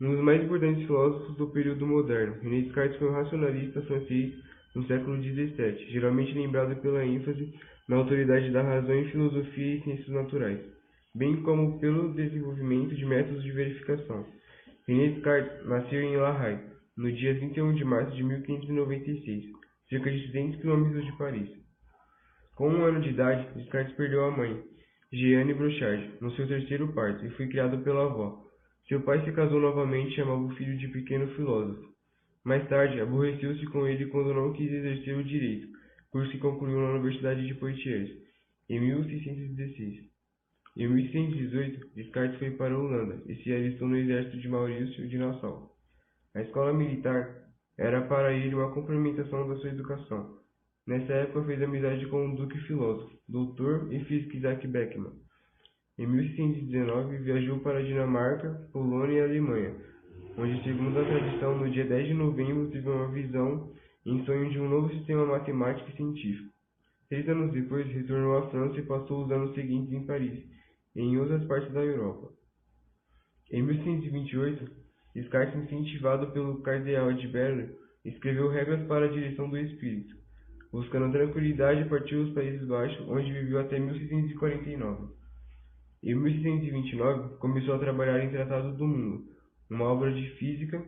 Um dos mais importantes filósofos do período moderno, René Descartes foi um racionalista francês no século XVII, geralmente lembrado pela ênfase na autoridade da razão em filosofia e ciências naturais, bem como pelo desenvolvimento de métodos de verificação. René Descartes nasceu em La Haye, no dia 31 de março de 1596, cerca de 200 quilômetros de Paris. Com 1 ano de idade, Descartes perdeu a mãe, Jeanne Brochard, no seu terceiro parto, e foi criado pela avó. Seu pai se casou novamente e chamava o filho de pequeno filósofo. Mais tarde, aborreceu-se com ele quando não quis exercer o direito, curso que concluiu na Universidade de Poitiers, em 1616. Em 1618, Descartes foi para a Holanda e se alistou no exército de Maurício de Nassau. A escola militar era para ele uma complementação da sua educação. Nessa época fez amizade com o duque filósofo, doutor em física Isaac Beckmann. Em 1619, viajou para a Dinamarca, Polônia e Alemanha, onde, segundo a tradição, no dia 10 de novembro teve uma visão em sonho de um novo sistema matemático e científico. 6 anos depois, retornou à França e passou os anos seguintes em Paris e em outras partes da Europa. Em 1628, Descartes, incentivado pelo cardeal de Berlin, escreveu regras para a direção do espírito. Buscando tranquilidade, partiu aos Países Baixos, onde viveu até 1649. Em 1629, começou a trabalhar em Tratado do Mundo, uma obra de física,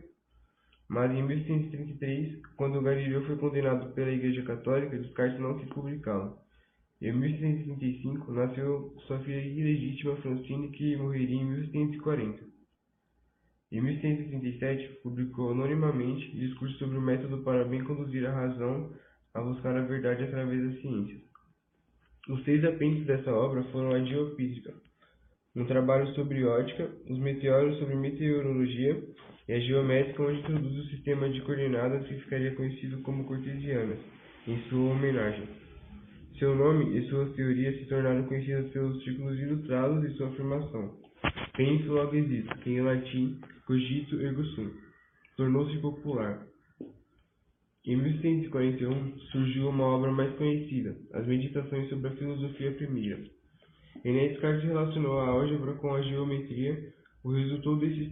mas em 1633, quando Galileu foi condenado pela Igreja Católica, Descartes não quis publicá-la. Em 1635, nasceu sua filha ilegítima Francine, que morreria em 1640. Em 1637, publicou anonimamente discurso sobre o método para bem conduzir a razão a buscar a verdade através da ciência. Os 6 apêndices dessa obra foram a Geofísica, um trabalho sobre ótica, os meteoros sobre meteorologia e a geométrica, onde introduz o sistema de coordenadas que ficaria conhecido como cartesianas, em sua homenagem. Seu nome e suas teorias se tornaram conhecidas pelos círculos ilustrados e sua afirmação, penso logo existo, que em latim cogito ergo sum, tornou-se popular. Em 1641 surgiu uma obra mais conhecida, As Meditações sobre a Filosofia Primeira. René Descartes relacionou a álgebra com a geometria. O resultado desse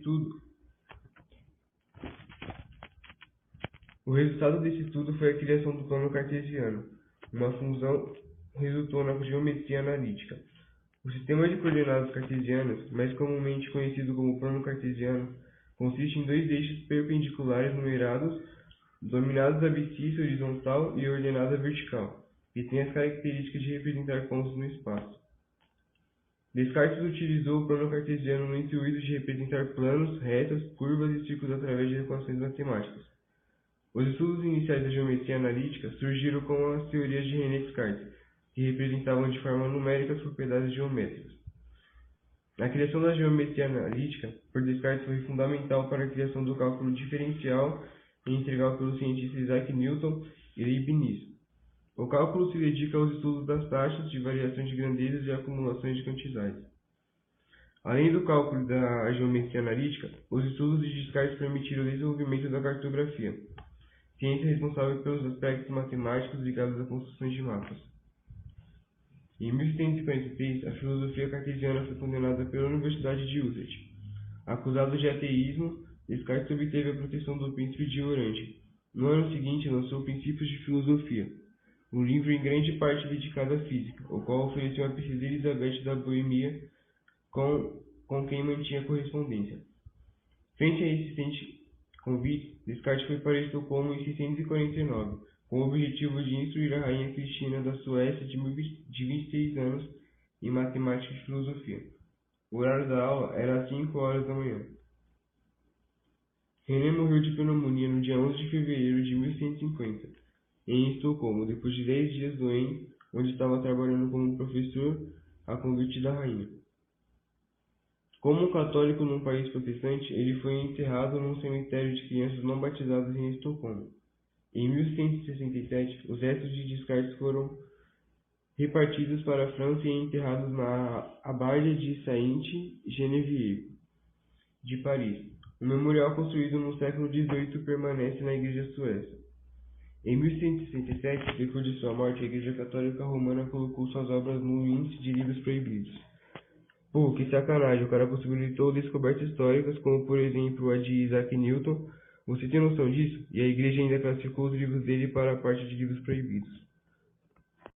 estudo foi a criação do plano cartesiano. Uma função resultou na geometria analítica. O sistema de coordenadas cartesianas, mais comumente conhecido como plano cartesiano, consiste em 2 eixos perpendiculares numerados, dominados abscissa horizontal e ordenada vertical, e tem as características de representar pontos no espaço. Descartes utilizou o plano cartesiano no intuito de representar planos, retas, curvas e círculos através de equações matemáticas. Os estudos iniciais da geometria analítica surgiram com as teorias de René Descartes, que representavam de forma numérica as propriedades geométricas. A criação da geometria analítica por Descartes foi fundamental para a criação do cálculo diferencial integral pelos cientistas Isaac Newton e Leibniz. O cálculo se dedica aos estudos das taxas de variações de grandezas e acumulações de quantidades. Além do cálculo da geometria analítica, os estudos de Descartes permitiram o desenvolvimento da cartografia, ciência responsável pelos aspectos matemáticos ligados à construção de mapas. Em 1743, a filosofia cartesiana foi condenada pela Universidade de Utrecht. Acusado de ateísmo, Descartes obteve a proteção do príncipe de Orange. No ano seguinte, lançou Princípios de Filosofia, um livro em grande parte dedicado à física, o qual ofereceu à princesa Elizabeth da Boêmia, com quem mantinha correspondência. Frente a esse insistente convite, Descartes foi para Estocolmo em 649, com o objetivo de instruir a rainha Cristina da Suécia de 26 anos em matemática e filosofia. O horário da aula era às 5 horas da manhã. René morreu de pneumonia no dia 11 de fevereiro de 1150, em Estocolmo, depois de 10 dias doente, onde estava trabalhando como professor a convite da rainha. Como um católico num país protestante, ele foi enterrado num cemitério de crianças não batizadas em Estocolmo. Em 1167, os restos de Descartes foram repartidos para a França e enterrados na Abadia de Sainte-Geneviève de Paris. Um memorial construído no século XVIII permanece na Igreja Suécia. Em 1167, depois de sua morte, a Igreja Católica Romana colocou suas obras no índice de livros proibidos. Pô, que sacanagem, o cara possibilitou descobertas históricas, como por exemplo a de Isaac Newton. Você tem noção disso? E a igreja ainda classificou os livros dele para a parte de livros proibidos.